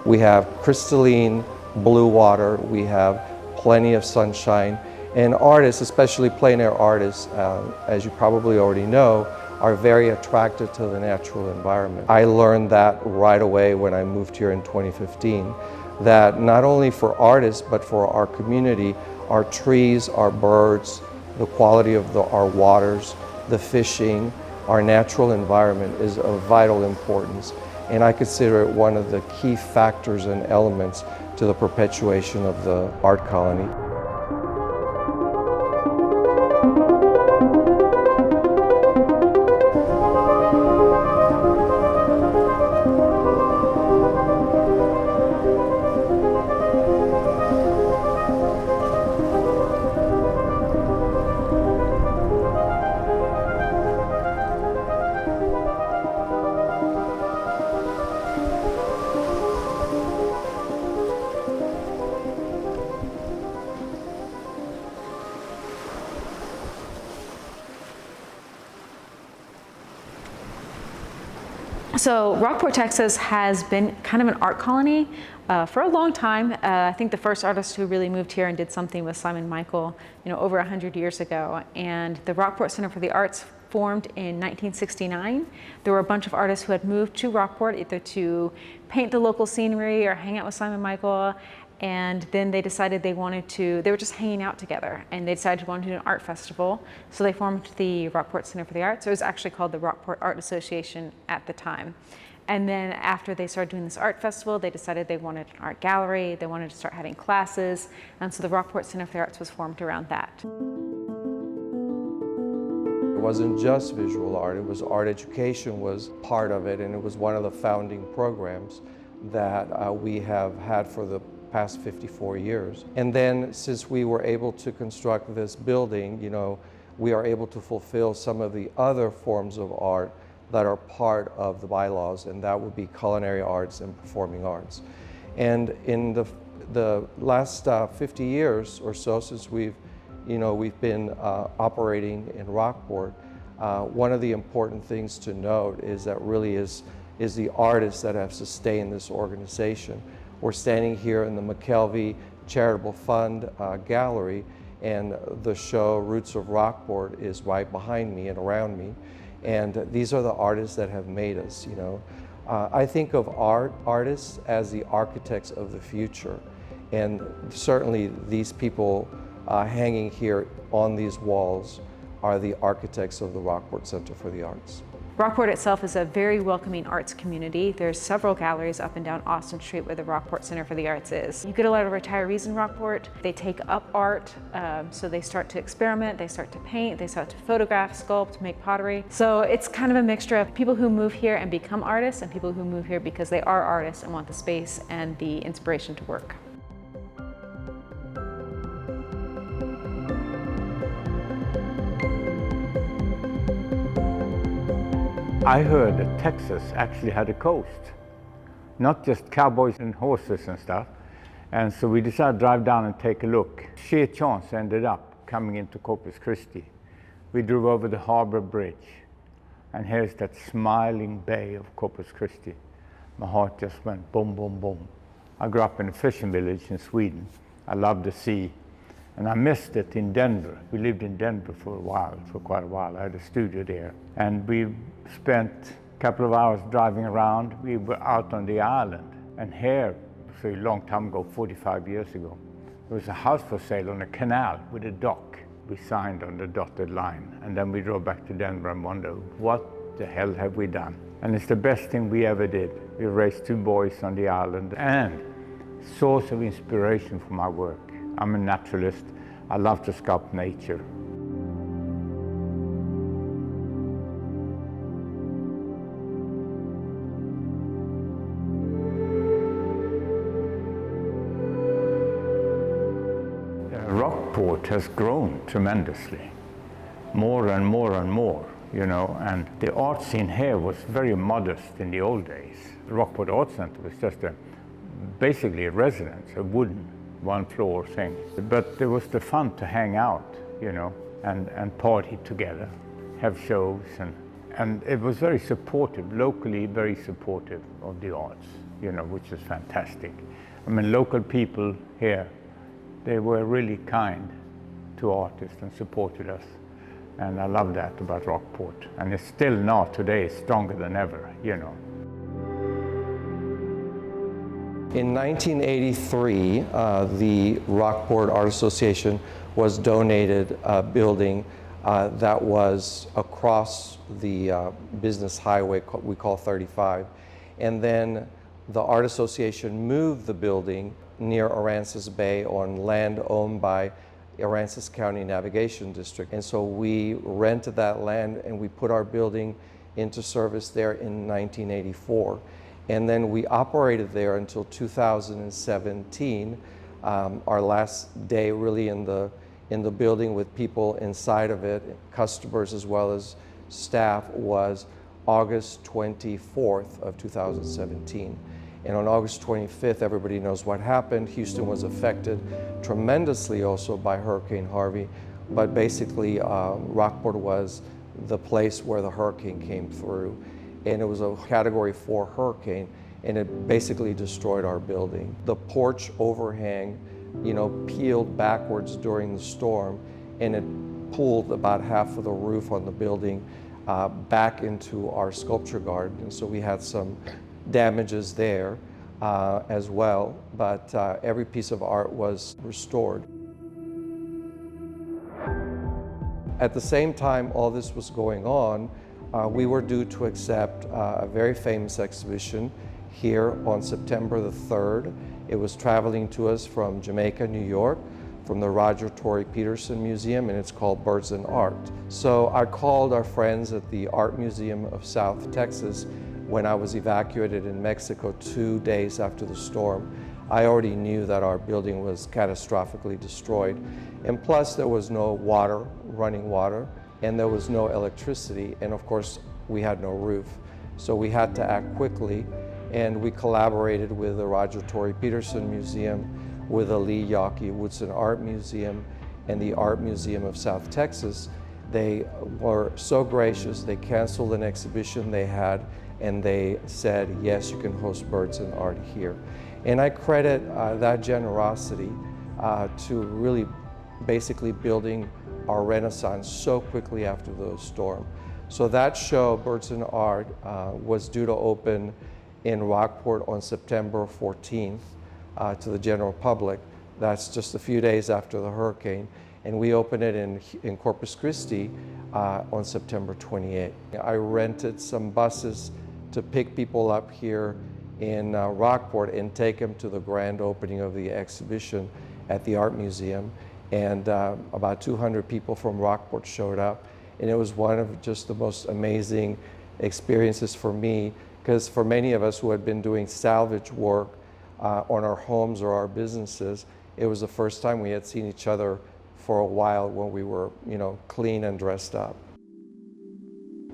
We have crystalline blue water, we have plenty of sunshine, and artists, especially plein air artists, as you probably already know, are very attracted to the natural environment. I learned that right away when I moved here in 2015, that not only for artists, but for our community, our trees, our birds, the quality of our waters, the fishing, our natural environment is of vital importance. And I consider it one of the key factors and elements to the perpetuation of the art colony. So Rockport, Texas has been kind of an art colony for a long time. I think the first artist who really moved here and did something was Simon Michael, over 100 years ago. And the Rockport Center for the Arts formed in 1969. There were a bunch of artists who had moved to Rockport either to paint the local scenery or hang out with Simon Michael. And then they decided they were just hanging out together, and they decided to want to do an art festival. So they formed the Rockport Center for the Arts. It was actually called the Rockport Art Association at the time. And then after they started doing this art festival, they decided they wanted an art gallery, they wanted to start having classes, and so the Rockport Center for the Arts was formed around that. It wasn't just visual art, it was art education was part of it, and it was one of the founding programs that we have had for the past 54 years. And then since we were able to construct this building, we are able to fulfill some of the other forms of art that are part of the bylaws, and that would be culinary arts and performing arts. And in the last 50 years or so since we've been operating in Rockport, one of the important things to note is that really is the artists that have sustained this organization. We're standing here in the McKelvey Charitable Fund gallery, and the show Roots of Rockport is right behind me and around me. And these are the artists that have made us, I think of artists as the architects of the future. And certainly these people hanging here on these walls are the architects of the Rockport Center for the Arts. Rockport itself is a very welcoming arts community. There's several galleries up and down Austin Street where the Rockport Center for the Arts is. You get a lot of retirees in Rockport. They take up art, so they start to experiment, they start to paint, they start to photograph, sculpt, make pottery. So it's kind of a mixture of people who move here and become artists and people who move here because they are artists and want the space and the inspiration to work. I heard that Texas actually had a coast, not just cowboys and horses and stuff. And so we decided to drive down and take a look. Sheer chance ended up coming into Corpus Christi. We drove over the harbor bridge, and here's that smiling bay of Corpus Christi. My heart just went boom, boom, boom. I grew up in a fishing village in Sweden. I loved the sea, and I missed it in Denver. We lived in Denver for quite a while. I had a studio there, and we spent a couple of hours driving around. We were out on the island, and here, a long time ago, 45 years ago, there was a house for sale on a canal with a dock. We signed on the dotted line, and then we drove back to Denver and wondered, what the hell have we done? And it's the best thing we ever did. We raised 2 boys on the island, and source of inspiration for my work. I'm a naturalist. I love to sculpt nature. Rockport has grown tremendously, more and more and more, and the art scene here was very modest in the old days. The Rockport Art Center was just basically a residence, a wooden one-floor thing. But there was the fun to hang out, and party together, have shows, and it was very supportive, locally very supportive of the arts. which is fantastic. I mean, local people here, they were really kind to artists and supported us. And I love that about Rockport. And it's still now today stronger than ever, In 1983, the Rockport Art Association was donated a building that was across the business highway we call 35. And then the Art Association moved the building near Aransas Bay on land owned by Aransas County Navigation District. And so we rented that land and we put our building into service there in 1984. And then we operated there until 2017. Our last day really in the building with people inside of it, customers as well as staff, was August 24th of 2017. And on August 25th, everybody knows what happened. Houston was affected tremendously also by Hurricane Harvey, but basically Rockport was the place where the hurricane came through. And it was a Category 4 hurricane, and it basically destroyed our building. The porch overhang, peeled backwards during the storm, and it pulled about half of the roof on the building back into our sculpture garden. And so we had some damages there as well, but every piece of art was restored. At the same time all this was going on, we were due to accept a very famous exhibition here on September the 3rd. It was traveling to us from Jamaica, New York, from the Roger Torrey Peterson Museum, and it's called Birds and Art. So I called our friends at the Art Museum of South Texas when I was evacuated in Mexico 2 days after the storm. I already knew that our building was catastrophically destroyed. And plus there was no water, running water, and there was no electricity. And of course, we had no roof. So we had to act quickly. And we collaborated with the Roger Torrey Peterson Museum, with the Lee Yawkey Woodson Art Museum, and the Art Museum of South Texas. They were so gracious. They canceled an exhibition they had, and they said, yes, you can host Birds and Art here. And I credit that generosity to really basically building our renaissance so quickly after the storm. So that show, Birds and Art, was due to open in Rockport on September 14th to the general public. That's just a few days after the hurricane. And we opened it in Corpus Christi on September 28th. I rented some buses to pick people up here in Rockport and take them to the grand opening of the exhibition at the Art Museum. And about 200 people from Rockport showed up. And it was one of just the most amazing experiences for me, because for many of us who had been doing salvage work on our homes or our businesses, it was the first time we had seen each other for a while when we were, clean and dressed up.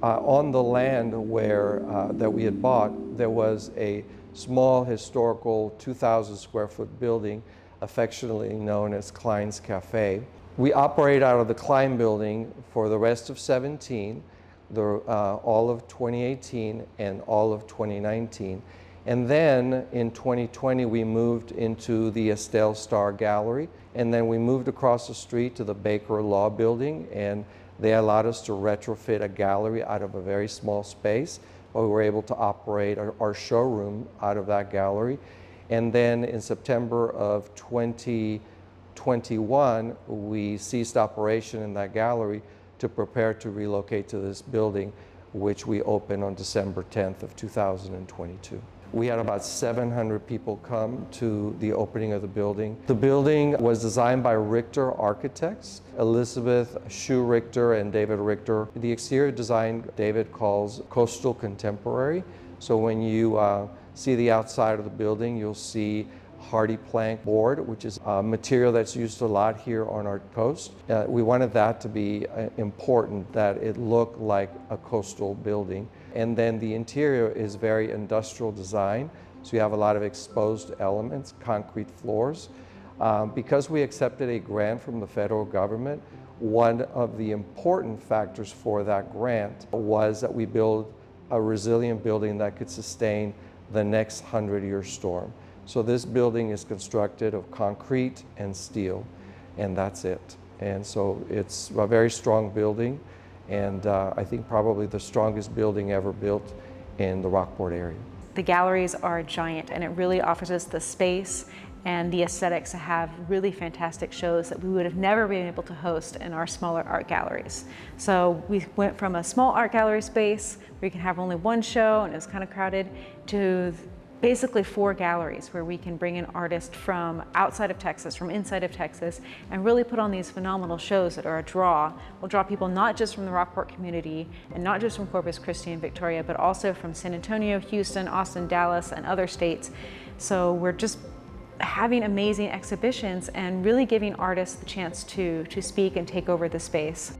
On the land where that we had bought, there was a small historical 2,000 square foot building, affectionately known as Klein's Cafe. We operate out of the Klein building for the rest of 17, all of 2018 and all of 2019. And then in 2020, we moved into the Estelle Starr Gallery, and then we moved across the street to the Baker Law Building, and they allowed us to retrofit a gallery out of a very small space, but we were able to operate our showroom out of that gallery. And then in September of 2021, we ceased operation in that gallery to prepare to relocate to this building, which we opened on December 10th of 2022. We had about 700 people come to the opening of the building. The building was designed by Richter Architects, Elizabeth Shue Richter and David Richter. The exterior design David calls coastal contemporary. So when you see the outside of the building, you'll see hardy plank board, which is a material that's used a lot here on our coast. We wanted that to be important, that it looked like a coastal building. And then the interior is very industrial design, so you have a lot of exposed elements, concrete floors. Because we accepted a grant from the federal government, one of the important factors for that grant was that we build a resilient building that could sustain the next 100-year storm. So this building is constructed of concrete and steel, and that's it. And so it's a very strong building, and I think probably the strongest building ever built in the Rockport area. The galleries are giant, and it really offers us the space and the aesthetics to have really fantastic shows that we would have never been able to host in our smaller art galleries. So we went from a small art gallery space where you can have only one show and it was kind of crowded, to basically 4 galleries where we can bring in artists from outside of Texas, from inside of Texas, and really put on these phenomenal shows that are a draw. We'll draw people not just from the Rockport community and not just from Corpus Christi and Victoria, but also from San Antonio, Houston, Austin, Dallas, and other states. So we're just having amazing exhibitions and really giving artists the chance to speak and take over the space.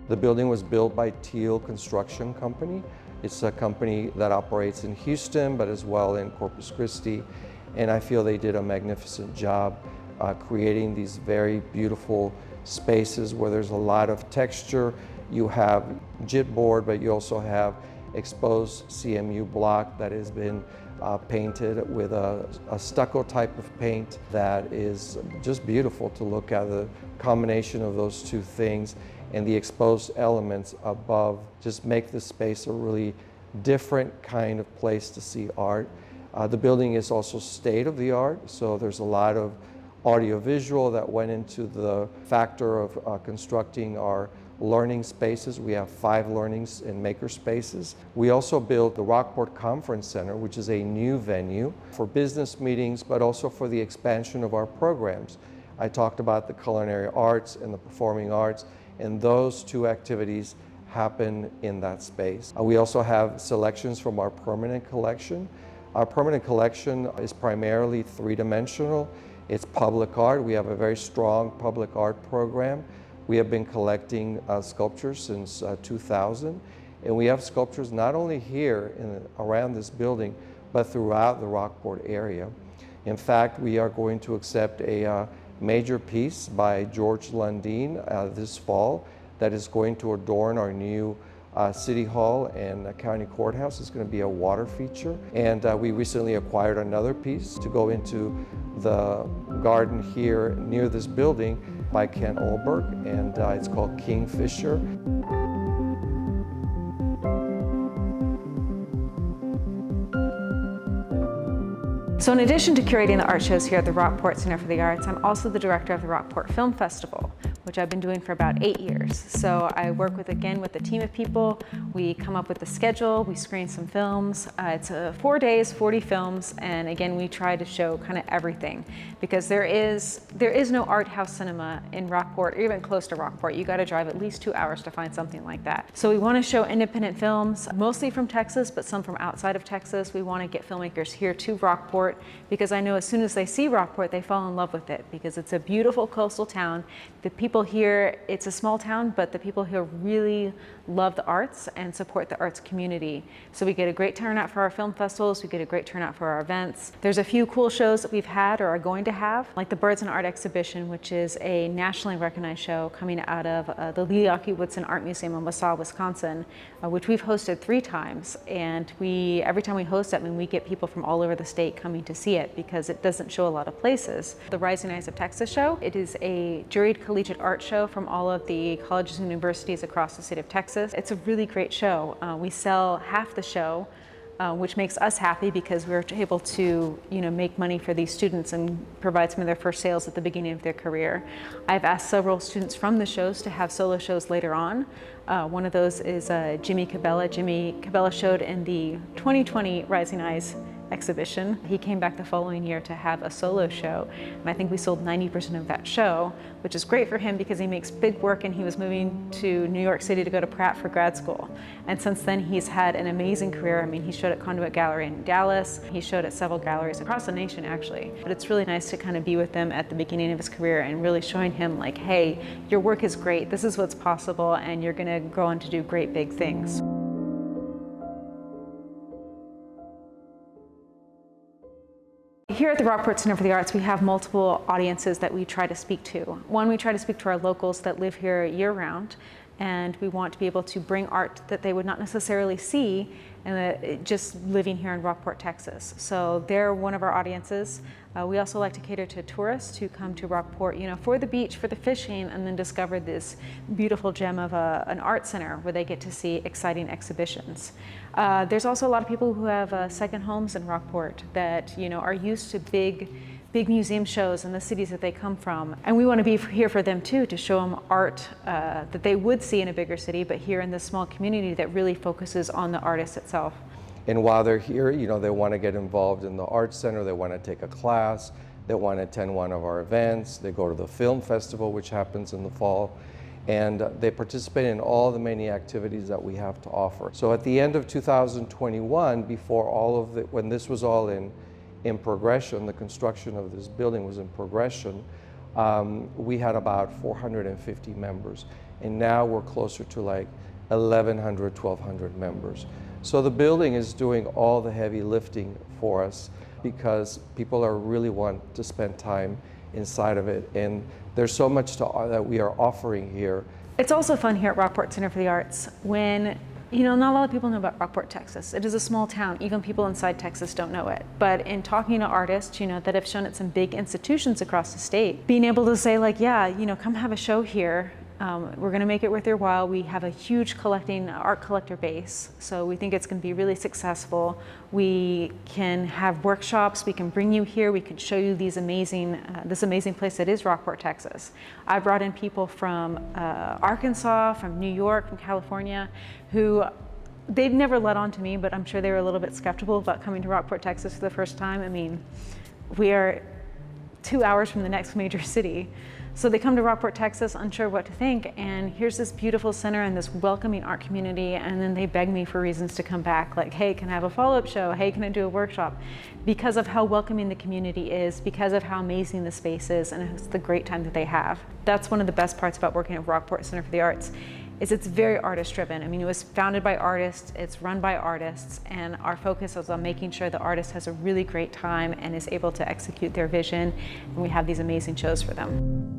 The building was built by Teal Construction Company. It's a company that operates in Houston, but as well in Corpus Christi. And I feel they did a magnificent job creating these very beautiful spaces where there's a lot of texture. You have jitboard, but you also have exposed CMU block that has been painted with a stucco type of paint that is just beautiful to look at. The combination of those two things and the exposed elements above just make the space a really different kind of place to see art. The building is also state-of-the-art, so there's a lot of audiovisual that went into the factor of constructing our learning spaces. We have 5 learning and maker spaces. We also built the Rockport Conference Center, which is a new venue for business meetings, but also for the expansion of our programs. I talked about the culinary arts and the performing arts, and those 2 activities happen in that space. We also have selections from our permanent collection. Our permanent collection is primarily 3-dimensional. It's public art. We have a very strong public art program. We have been collecting sculptures since 2000, and we have sculptures not only here around this building, but throughout the Rockport area. In fact, we are going to accept a major piece by George Lundeen this fall that is going to adorn our new City Hall and County Courthouse. It's going to be a water feature. And we recently acquired another piece to go into the garden here near this building by Ken Olberg, and it's called Kingfisher. So in addition to curating the art shows here at the Rockport Center for the Arts, I'm also the director of the Rockport Film Festival, which I've been doing for about 8 years. So I work with a team of people. We come up with the schedule, we screen some films. It's 4 days, 40 films, and again, we try to show kind of everything, because there is no art house cinema in Rockport, or even close to Rockport. You gotta drive at least 2 hours to find something like that. So we wanna show independent films, mostly from Texas, but some from outside of Texas. We wanna get filmmakers here to Rockport, because I know as soon as they see Rockport, they fall in love with it, because it's a beautiful coastal town. The people here, it's a small town, but the people here really love the arts and support the arts community. So we get a great turnout for our film festivals, we get a great turnout for our events. There's a few cool shows that we've had or are going to have, like the Birds and Art exhibition, which is a nationally recognized show coming out of the Leoki Woodson Art Museum in Wausau, Wisconsin, which we've hosted 3 times. And every time we host it, we get people from all over the state coming to see it, because it doesn't show a lot of places. The Rising Eyes of Texas show, it is a juried collegiate art show from all of the colleges and universities across the state of Texas. It's a really great show. We sell half the show, which makes us happy, because we're able to make money for these students and provide some of their first sales at the beginning of their career. I've asked several students from the shows to have solo shows later on. One of those is Jimmy Cabela. Jimmy Cabela showed in the 2020 Rising Eyes exhibition. He came back the following year to have a solo show, and I think we sold 90% of that show, which is great for him because he makes big work, and he was moving to New York City to go to Pratt for grad school. And since then, he's had an amazing career. He showed at Conduit Gallery in Dallas. He showed at several galleries across the nation, actually. But it's really nice to kind of be with him at the beginning of his career and really showing him, like, hey, your work is great. This is what's possible, and you're going to grow on to do great big things. Here at the Rockport Center for the Arts, we have multiple audiences that we try to speak to. One, we try to speak to our locals that live here year-round. and we want to be able to bring art that they would not necessarily see just living here in Rockport, Texas. So they're one of our audiences. We also like to cater to tourists who come to Rockport, for the beach, for the fishing, and then discover this beautiful gem of an art center where they get to see exciting exhibitions. There's also a lot of people who have second homes in Rockport that are used to big museum shows in the cities that they come from. And we want to be here for them too, to show them art that they would see in a bigger city, but here in this small community that really focuses on the artist itself. And while they're here, they want to get involved in the art center, they want to take a class, they want to attend one of our events, they go to the film festival, which happens in the fall, and they participate in all the many activities that we have to offer. So at the end of 2021, when this was all in progression, the construction of this building was in progression, we had about 450 members. And now we're closer to like 1,100, 1,200 members. So the building is doing all the heavy lifting for us because people really want to spend time inside of it. And there's so much that we are offering here. It's also fun here at Rockport Center for the Arts when not a lot of people know about Rockport, Texas. It is a small town. Even people inside Texas don't know it. But in talking to artists, that have shown at some big institutions across the state, being able to say like, yeah, come have a show here. We're going to make it worth your while. We have a huge art collector base, so we think it's going to be really successful. We can have workshops. We can bring you here. We can show you this amazing place that is Rockport, Texas. I brought in people from Arkansas, from New York, from California, who they've never let on to me, but I'm sure they were a little bit skeptical about coming to Rockport, Texas for the first time. I mean, we are 2 hours from the next major city. So they come to Rockport, Texas, unsure what to think, and here's this beautiful center and this welcoming art community, and then they beg me for reasons to come back, like, hey, can I have a follow-up show? Hey, can I do a workshop? Because of how welcoming the community is, because of how amazing the space is, and it's the great time that they have. That's one of the best parts about working at Rockport Center for the Arts, is it's very artist-driven. I mean, it was founded by artists, it's run by artists, and our focus is on making sure the artist has a really great time and is able to execute their vision, and we have these amazing shows for them.